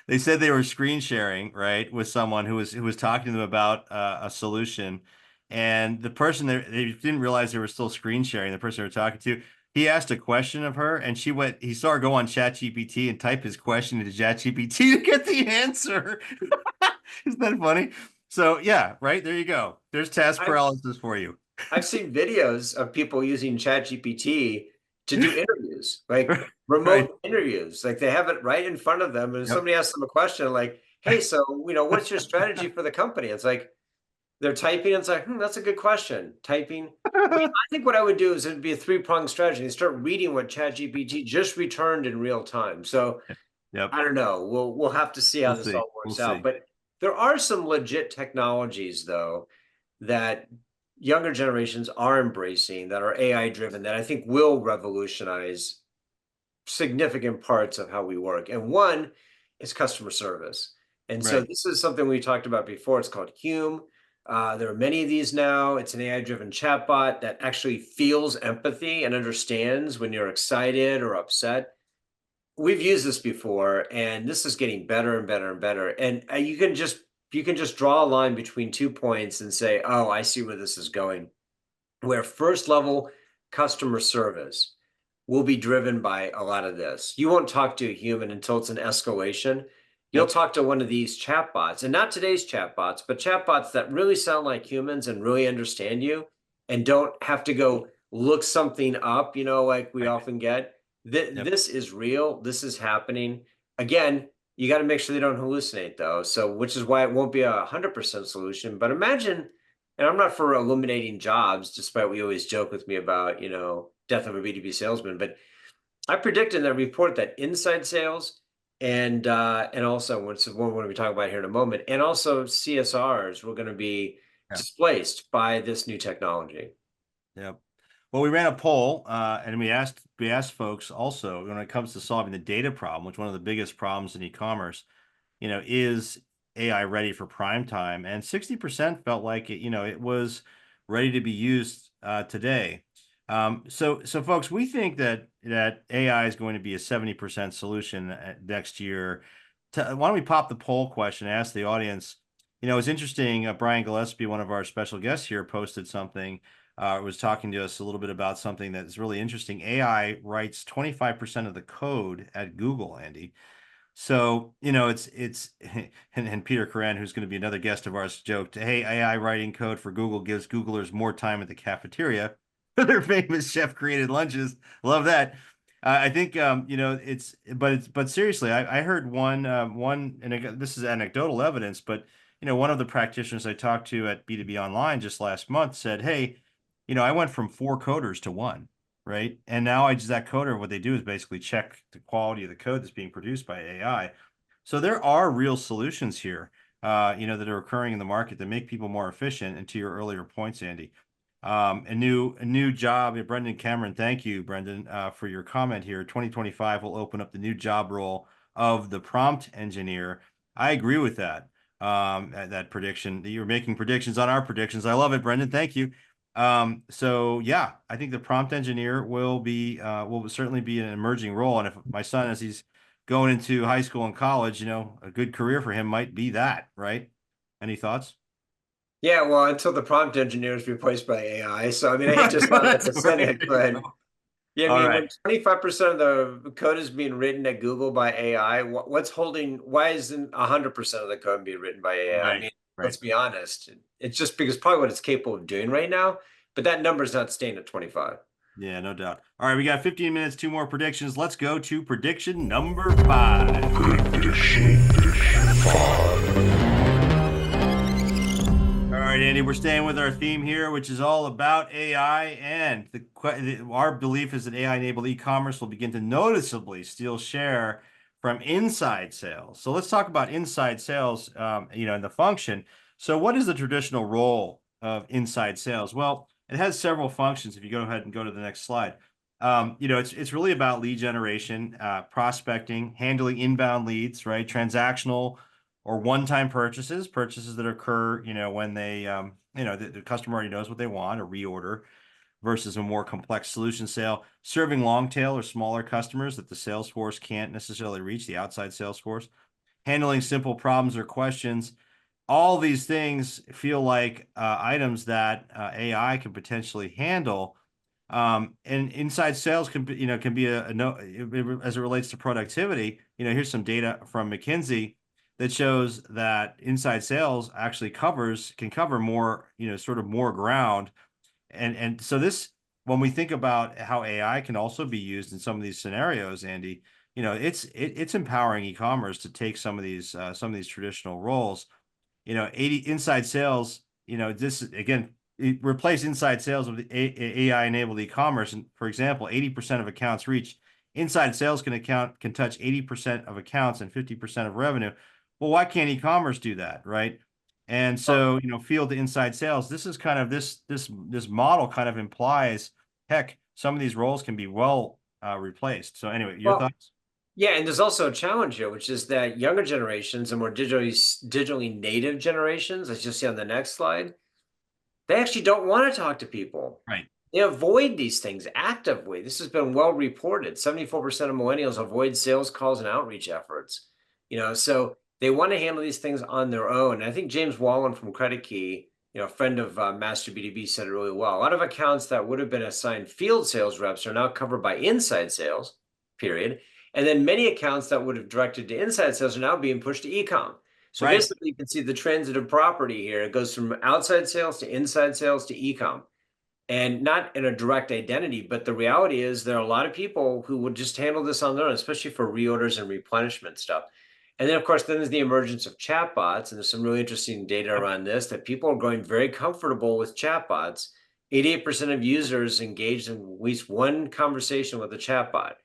They said they were screen sharing, right, with someone who was talking to them about a solution. And the person, they didn't realize they were still screen sharing, the person they were talking to. He asked a question of her, and he saw her go on ChatGPT and type his question into ChatGPT to get the answer. Isn't that funny? So yeah, right, there you go. There's task paralysis for you. I've seen videos of people using ChatGPT to do interviews, like remote interviews. Like they have it right in front of them, and somebody asks them a question like, hey, so what's your strategy for the company? It's like they're typing, and it's like, that's a good question. Typing. I think what I would do is it'd be a three-pronged strategy. And start reading what ChatGPT just returned in real time. So I don't know. We'll have to see how this all works out. But there are some legit technologies, though, that younger generations are embracing that are AI driven that I think will revolutionize significant parts of how we work. And one is customer service. And so this is something we talked about before. It's called Hume. There are many of these now. It's an AI-driven chatbot that actually feels empathy and understands when you're excited or upset. We've used this before, and this is getting better and better and better. And you can just draw a line between 2 points and say, oh, I see where this is going. where first level customer service will be driven by a lot of this. You won't talk to a human until it's an escalation. You'll talk to one of these chatbots, and not today's chatbots, but chatbots that really sound like humans and really understand you and don't have to go look something up, you know, like we often get. This is real. This is happening. Again, you got to make sure they don't hallucinate, though. So, which is why it won't be 100% solution. But imagine, and I'm not for eliminating jobs, despite we always joke with me about, you know, death of a B2B salesman. But I predict in that report that inside sales and also what's one we're talking about here in a moment, and also CSRs were going to be displaced by this new technology. Yep. Well, we ran a poll, and we asked folks also when it comes to solving the data problem, which one of the biggest problems in e-commerce, you know, is AI ready for prime time? And 60% felt like it, you know, it was ready to be used today. So folks, we think that AI is going to be a 70% solution next year. Why don't we pop the poll question, ask the audience? You know, it's interesting. Brian Gillespie, one of our special guests here, posted something. Was talking to us a little bit about something that's really interesting. AI writes 25% of the code at Google, Andy. So, you know, it's and Peter Koren, who's going to be another guest of ours, joked, "Hey, AI writing code for Google gives Googlers more time at the cafeteria for their famous chef-created lunches." Love that. I think you know, but seriously, I heard one, and again, this is anecdotal evidence, but you know, one of the practitioners I talked to at B2B Online just last month said, "Hey, you know, I went from 4 coders to 1, right? And now that coder, what they do is basically check the quality of the code that's being produced by AI." So there are real solutions here, you know, that are occurring in the market that make people more efficient. And to your earlier points, Andy, a new job, Brendan Cameron. Thank you, Brendan, for your comment here. 2025 will open up the new job role of the prompt engineer. I agree with that. That prediction. You're making predictions on our predictions. I love it, Brendan. Thank you. So yeah, I think the prompt engineer will certainly be an emerging role. And if my son, as he's going into high school and college, you know, a good career for him might be that, right? Any thoughts? Yeah, well, until the prompt engineer is replaced by AI. So I mean, I hate to sound like a cynic, but yeah, I mean, when 25% of the code is being written at Google by AI, why isn't 100% of the code being written by AI? I mean, let's be honest. It's just because probably what it's capable of doing right now, but that number is not staying at 25. Yeah, no doubt. All right, we got 15 minutes, 2 more predictions. Let's go to prediction number 5. Prediction 5. All right, Andy, we're staying with our theme here, which is all about AI. And our belief is that AI-enabled e-commerce will begin to noticeably steal share from inside sales. So let's talk about inside sales, you know, and the function. So what is the traditional role of inside sales? Well, it has several functions. If you go ahead and go to the next slide, you know, it's really about lead generation, prospecting, handling inbound leads, right? Transactional or one-time purchases that occur, you know, when they, you know, the customer already knows what they want, a reorder, versus a more complex solution sale. Serving long tail or smaller customers that the sales force can't necessarily reach, the outside sales force. Handling simple problems or questions. All these things feel like items that AI can potentially handle. And inside sales can be, you know, as it relates to productivity. You know, here's some data from McKinsey that shows that inside sales actually can cover more, you know, sort of more ground. And so this, when we think about how AI can also be used in some of these scenarios, Andy, you know, it's empowering e-commerce to take some of these traditional roles. You know, inside sales, you know, this again, replace inside sales with AI-enabled e-commerce. And for example, 80% of accounts reached. Inside sales can touch 80% of accounts and 50% of revenue. Well, why can't e-commerce do that, right? And so, you know, field to inside sales, this is kind of this model kind of implies, heck, some of these roles can be well replaced. So anyway, your thoughts? Yeah, and there's also a challenge here, which is that younger generations and more digitally native generations, as you'll see on the next slide, they actually don't want to talk to people. Right. They avoid these things actively. This has been well reported. 74% of millennials avoid sales calls and outreach efforts. You know, so they want to handle these things on their own. And I think James Wallen from Credit Key a friend of Master B2B said it really well. A lot of accounts that would have been assigned field sales reps are now covered by inside sales, period. And then many accounts that would have directed to inside sales are now being pushed to e-com. So Right. basically, you can see the transitive property here. It goes from outside sales to inside sales to e-com. And not in a direct identity, but the reality is there are a lot of people who would just handle this on their own, especially for reorders and replenishment stuff. And then, of course, then there's the emergence of chatbots, and there's some really interesting data around this that people are growing very comfortable with chatbots. 88% of users engaged in at least one conversation with a chatbot.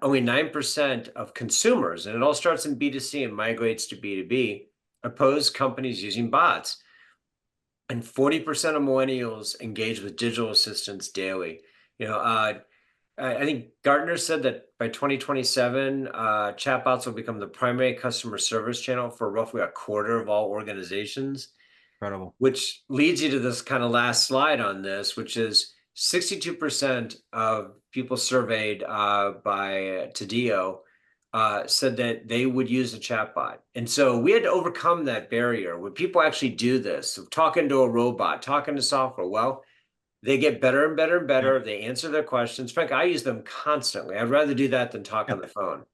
Only 9% of consumers, and it all starts in B2C and migrates to B2B, oppose companies using bots. And 40% of millennials engage with digital assistants daily. I think Gartner said that by 2027, chatbots will become the primary customer service channel for roughly a quarter of all organizations. Incredible. Which leads you to this kind of last slide on this, which is 62% of people surveyed by Tadio said that they would use a chatbot. And so we had to overcome that barrier. When people actually do this, so talking to a robot, talking to software, well, they get better and better and better. They answer their questions. Frank, I use them constantly. I'd rather do that than talk on the phone.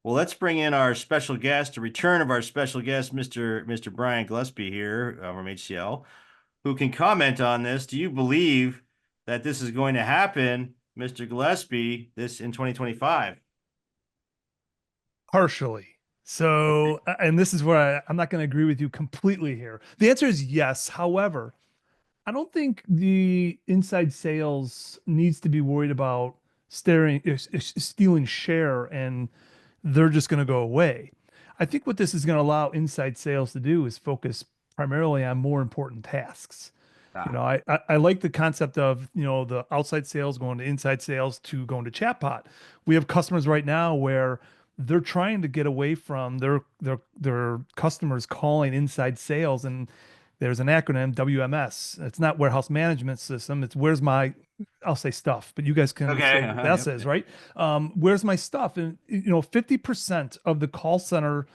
Well, let's bring in our special guest, a return of our special guest, Mr. Brian Gillespie here from HCL, who can comment on this. Do you believe that this is going to happen, Mr. Gillespie, this in 2025? Partially. So, and this is where I'm not going to agree with you completely here. The answer is yes. However, I don't think the inside sales needs to be worried about stealing share and they're just going to go away. I think what this is going to allow inside sales to do is focus primarily on more important tasks. I like the concept of, the outside sales going to inside sales to going to chatbot. We have customers right now where they're trying to get away from their customers calling inside sales, and there's an acronym, WMS. It's not warehouse management system. It's where's my, I'll say stuff, but you guys can say what that says, right? Where's my stuff? And 50% of the call center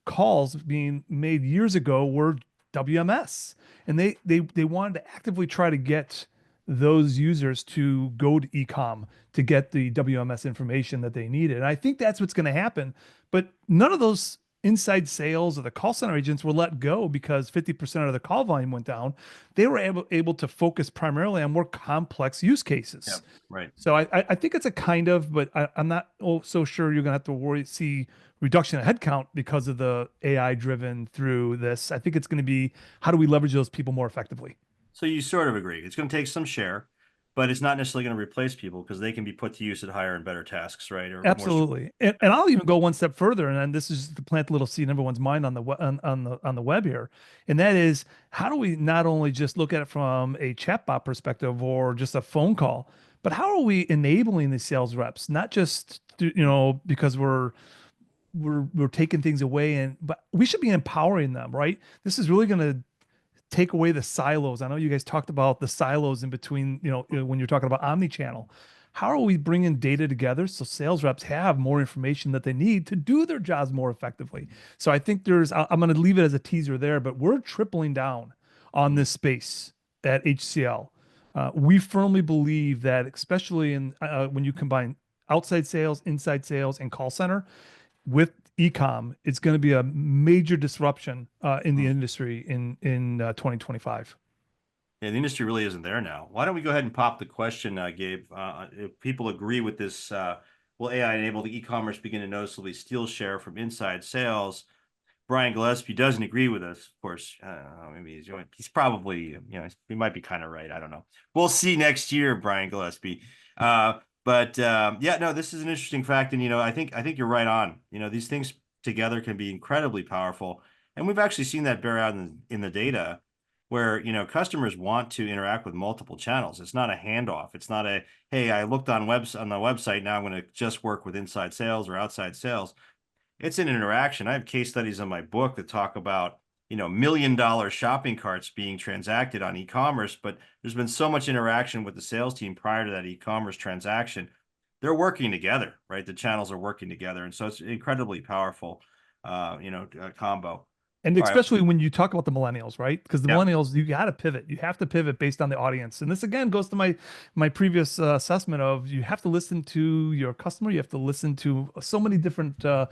calls being made years ago were WMS, and they wanted to actively try to get those users to go to e-com to get the WMS information that they needed. And I think that's what's going to happen. But none of those inside sales or the call center agents were let go because 50% of the call volume went down. They were able to focus primarily on more complex use cases. Yeah, right. So I think it's a kind of, but I'm not so sure you're going to have to see reduction in headcount because of the AI driven through this. I think it's going to be, how do we leverage those people more effectively? So you sort of agree. It's going to take some share, but it's not necessarily going to replace people because they can be put to use at higher and better tasks, right? Or absolutely. And I'll even go one step further, and then this is to plant a little seed in everyone's mind on the web here, and that is, how do we not only just look at it from a chatbot perspective or just a phone call, but how are we enabling the sales reps, not just because we're taking things away, but we should be empowering them, right? This is really going to take away the silos. I know you guys talked about the silos in between, when you're talking about omni-channel. How are we bringing data together so sales reps have more information that they need to do their jobs more effectively? So I think I'm going to leave it as a teaser there, but we're tripling down on this space at HCL. We firmly believe that, especially when you combine outside sales, inside sales, and call center with e-com, it's going to be a major disruption in the industry in 2025. Yeah, the industry really isn't there now. Why don't we go ahead and pop the question, Gabe? If people agree with this, will AI enable the e-commerce begin to noticeably steal share from inside sales? Brian Gillespie doesn't agree with us, of course. Maybe he's probably, he might be kind of right. I don't know. We'll see next year, Brian Gillespie. But no, this is an interesting fact, and I think you're right on. These things together can be incredibly powerful, and we've actually seen that bear out in the data, where customers want to interact with multiple channels. It's not a handoff. It's not a, hey, I looked on the website, now I'm going to just work with inside sales or outside sales. It's an interaction. I have case studies in my book that talk about $1 million shopping carts being transacted on e-commerce, but there's been so much interaction with the sales team prior to that e-commerce transaction. They're working together, right? The channels are working together. And so it's incredibly powerful, combo. And All right. especially when you talk about the millennials, right? Because the Yeah. millennials, you got to pivot. You have to pivot based on the audience. And this again goes to my previous assessment of you have to listen to your customer. You have to listen to so many different uh,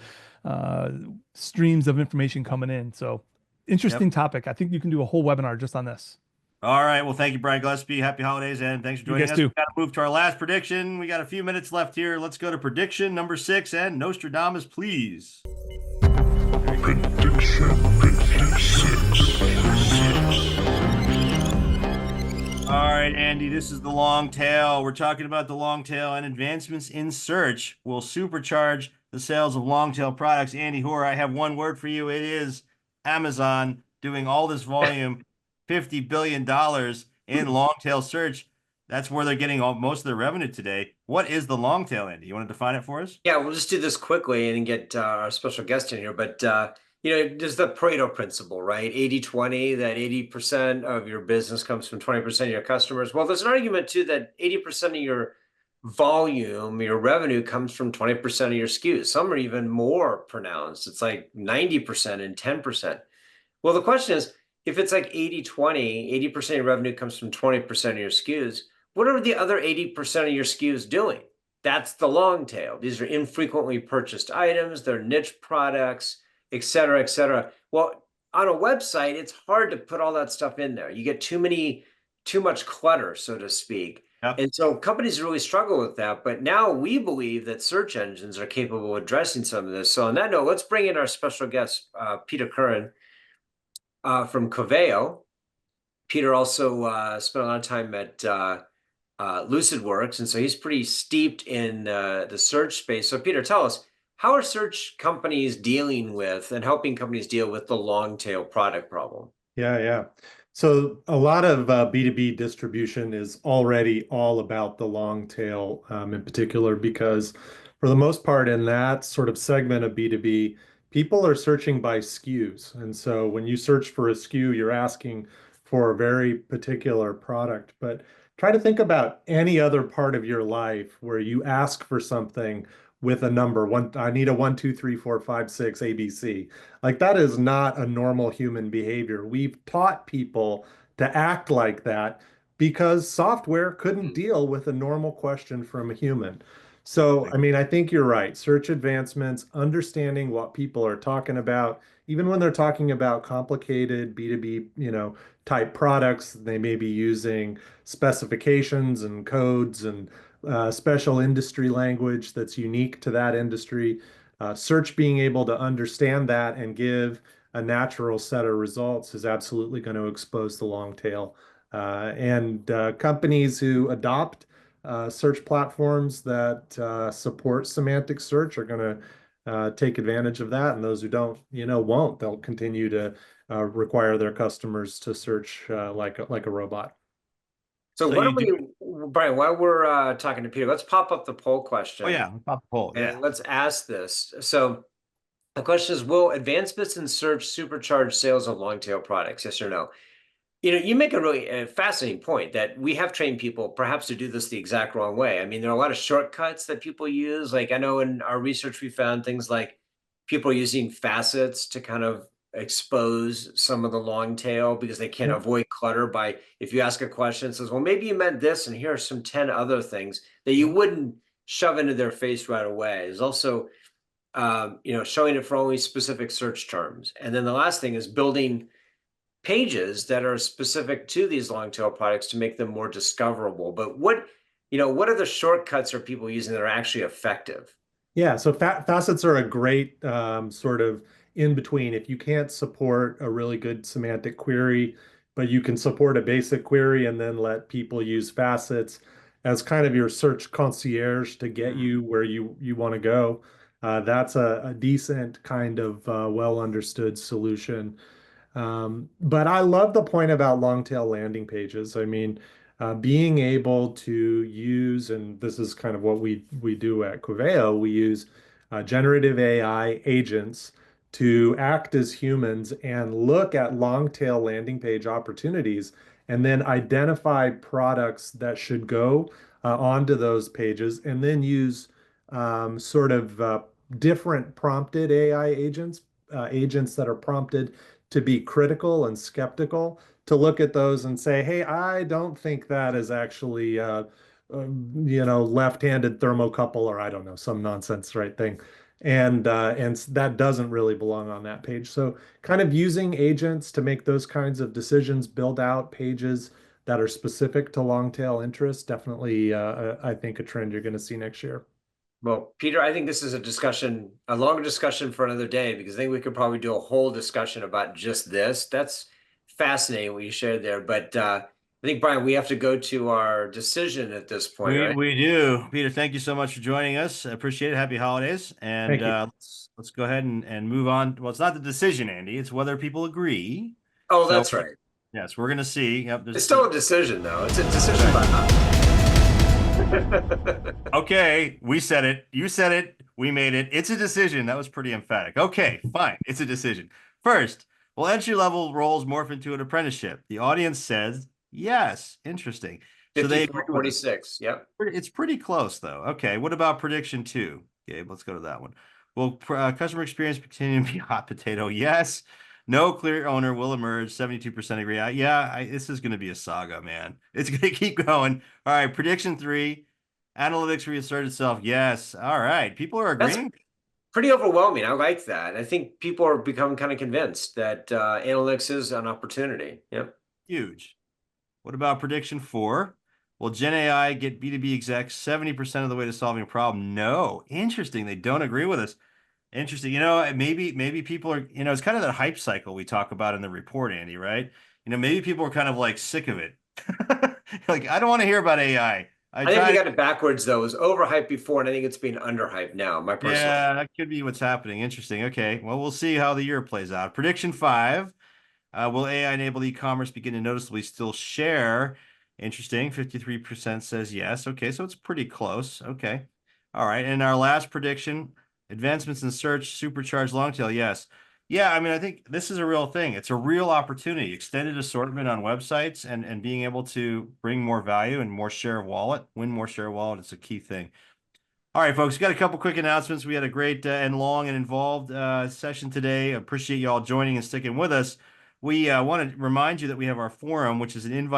streams of information coming in. So interesting topic. I think you can do a whole webinar just on this. All right. Well, thank you, Brian Gillespie. Happy holidays, and thanks for You joining guys us. too. We got to move to our last prediction. We got a few minutes left here. Let's go to prediction number 6 and Nostradamus, please. Prediction 56. All right, Andy, this is the long tail. We're talking about the long tail, and advancements in search will supercharge the sales of long tail products. Andy Hoare, I have one word for you. It is Amazon doing all this volume, $50 billion in long tail search. That's where they're getting most of their revenue today. What is the long tail, Andy? You want to define it for us? Yeah, we'll just do this quickly and get our special guest in here. But, there's the Pareto principle, right? 80-20, that 80% of your business comes from 20% of your customers. Well, there's an argument too that 80% of your volume, your revenue comes from 20% of your SKUs. Some are even more pronounced. It's like 90% and 10%. Well, the question is, if it's like 80-20, 80% of your revenue comes from 20% of your SKUs, what are the other 80% of your SKUs doing? That's the long tail. These are infrequently purchased items, they're niche products, et cetera, et cetera. Well, on a website, it's hard to put all that stuff in there. You get too much clutter, so to speak. Yep. And so companies really struggle with that. But now we believe that search engines are capable of addressing some of this. So on that note, let's bring in our special guest, Peter Curran from Coveo. Peter also spent a lot of time at LucidWorks, and so he's pretty steeped in the search space. So Peter, tell us, how are search companies dealing with and helping companies deal with the long tail product problem? Yeah. So a lot of B2B distribution is already all about the long tail in particular, because for the most part in that sort of segment of B2B, people are searching by SKUs. And so when you search for a SKU, you're asking for a very particular product. But try to think about any other part of your life where you ask for something with a number. I need a 1, 2, 3, 4, 5, 6 ABC. Like that is not a normal human behavior. We've taught people to act like that because software couldn't deal with a normal question from a human. So, I mean, I think you're right. Search advancements, understanding what people are talking about, even when they're talking about complicated B2B, type products, they may be using specifications and codes and special industry language that's unique to that industry. Search being able to understand that and give a natural set of results is absolutely going to expose the long tail. And companies who adopt search platforms that support semantic search are going to take advantage of that. And those who don't, won't. They'll continue to require their customers to search like a robot. So why don't we, Brian, while we're talking to Peter, let's pop up the poll question. Oh, yeah. Pop the poll. And let's ask this. So the question is, will advancements in search supercharge sales of long tail products? Yes or no? You make a really fascinating point that we have trained people perhaps to do this the exact wrong way. I mean, there are a lot of shortcuts that people use. Like I know in our research, we found things like people using facets to kind of expose some of the long tail because they can't avoid clutter by, if you ask a question, it says, well, maybe you meant this, and here are some 10 other things that you wouldn't shove into their face right away. There's also, showing it for only specific search terms. And then the last thing is building pages that are specific to these long tail products to make them more discoverable. But what other shortcuts are people using that are actually effective? Yeah, so facets are a great sort of in between. If you can't support a really good semantic query, but you can support a basic query and then let people use facets as kind of your search concierge to get you where you want to go, that's a decent kind of well understood solution. But I love the point about long tail landing pages. I mean, being able to use, and this is kind of what we do at Coveo, we use generative AI agents to act as humans and look at long tail landing page opportunities and then identify products that should go onto those pages and then use sort of different prompted AI agents, agents that are prompted to be critical and skeptical, to look at those and say, hey, I don't think that is actually, left-handed thermocouple, or I don't know, some nonsense, right thing. And that doesn't really belong on that page. So kind of using agents to make those kinds of decisions, build out pages that are specific to long tail interest, definitely, I think, a trend you're going to see next year. Well, Peter, I think this is a longer discussion for another day, because I think we could probably do a whole discussion about just this. That's fascinating what you shared there. But I think, Brian, we have to go to our decision at this point, right? We do. Peter, thank you so much for joining us. I appreciate it. Happy holidays. And Thank you. let's go ahead and move on. Well, it's not the decision, Andy. It's whether people agree. Oh, So, that's right. yes, we're going to see. Yep, It's still a decision, though. It's a decision by us. Okay, we said it. You said it. We made it. It's a decision. That was pretty emphatic. Okay, fine. It's a decision. First, will entry-level roles morph into an apprenticeship? The audience says yes. Interesting. So they agree with us. 46. Yep. It's pretty close, though. Okay, what about prediction 2? Gabe, let's go to that one. Will customer experience continue to be hot potato? Yes. No clear owner will emerge. 72% agree. This is going to be a saga, man. It's going to keep going. All right, prediction 3. Analytics reassert itself. Yes. All right. People are agreeing. Pretty overwhelming. I like that. I think people are becoming kind of convinced that analytics is an opportunity. Yep. Huge. What about prediction 4? Will Gen AI get B2B execs 70% of the way to solving a problem? No. Interesting. They don't agree with us. Interesting. Maybe people are, it's kind of that hype cycle we talk about in the report, Andy, right? Maybe people are kind of like sick of it. Like, I don't want to hear about AI. I think we got it backwards, though. It was overhyped before, and I think it's being underhyped now. My personal. Yeah, that could be what's happening. Interesting. Okay. Well, we'll see how the year plays out. Prediction 5. Will AI-enabled e-commerce begin to noticeably still share? Interesting. 53% says yes. Okay, so it's pretty close. Okay. All right. And our last prediction, advancements in search, supercharged long tail. Yes. Yeah, I think this is a real thing. It's a real opportunity. Extended assortment on websites and being able to bring more value and more share of wallet, win more share of wallet. It's a key thing. All right, folks, we got a couple quick announcements. We had a great and long and involved session today. Appreciate you all joining and sticking with us. We want to remind you that we have our forum, which is an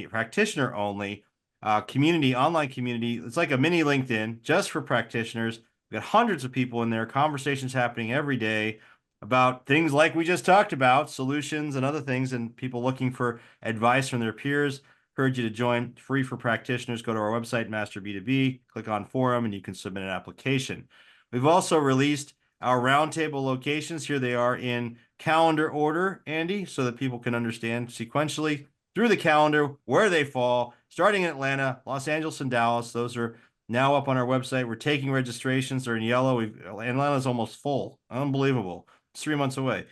practitioner only online community. It's like a mini LinkedIn just for practitioners. We've got hundreds of people in there, conversations happening every day about things like we just talked about, solutions and other things, and people looking for advice from their peers. Encourage you to join. Free for practitioners. Go to our website, Master B2B, click on forum, and you can submit an application. We've also released our roundtable locations. Here they are in calendar order, Andy, so that people can understand sequentially through the calendar where they fall, starting in Atlanta, Los Angeles, and Dallas. Those are now up on our website. We're taking registrations. They're in yellow. Atlanta's almost full. Unbelievable. It's 3 months away.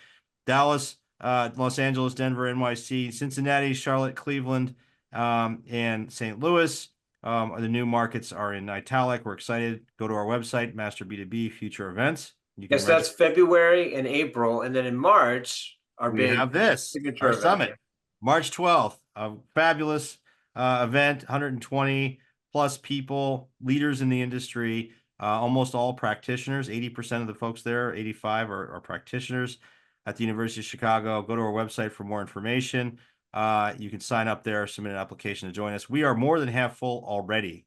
Dallas, Los Angeles, Denver, NYC, Cincinnati, Charlotte, Cleveland, and St. Louis. The new markets are in italic. We're excited. Go to our website, Master B2B, future events. Yes, that's February and April. And then in March, we have this, our summit, March 12th, a fabulous event, 120 plus people, leaders in the industry, almost all practitioners. 80% of the folks there, 85 are practitioners at the University of Chicago. Go to our website for more information. You can sign up there, submit an application to join us. We are more than half full already.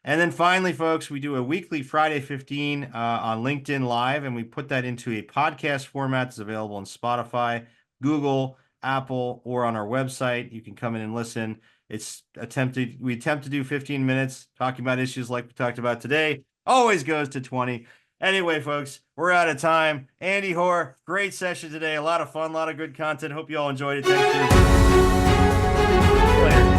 And then finally, folks, we do a weekly Friday 15 on LinkedIn Live, and we put that into a podcast format. It's available on Spotify, Google, Apple, or on our website. You can come in and listen. We attempt to do 15 minutes talking about issues like we talked about today. Always goes to 20. Anyway, folks, we're out of time. Andy Hoare, great session today. A lot of fun, a lot of good content. Hope you all enjoyed it. Thanks. Later.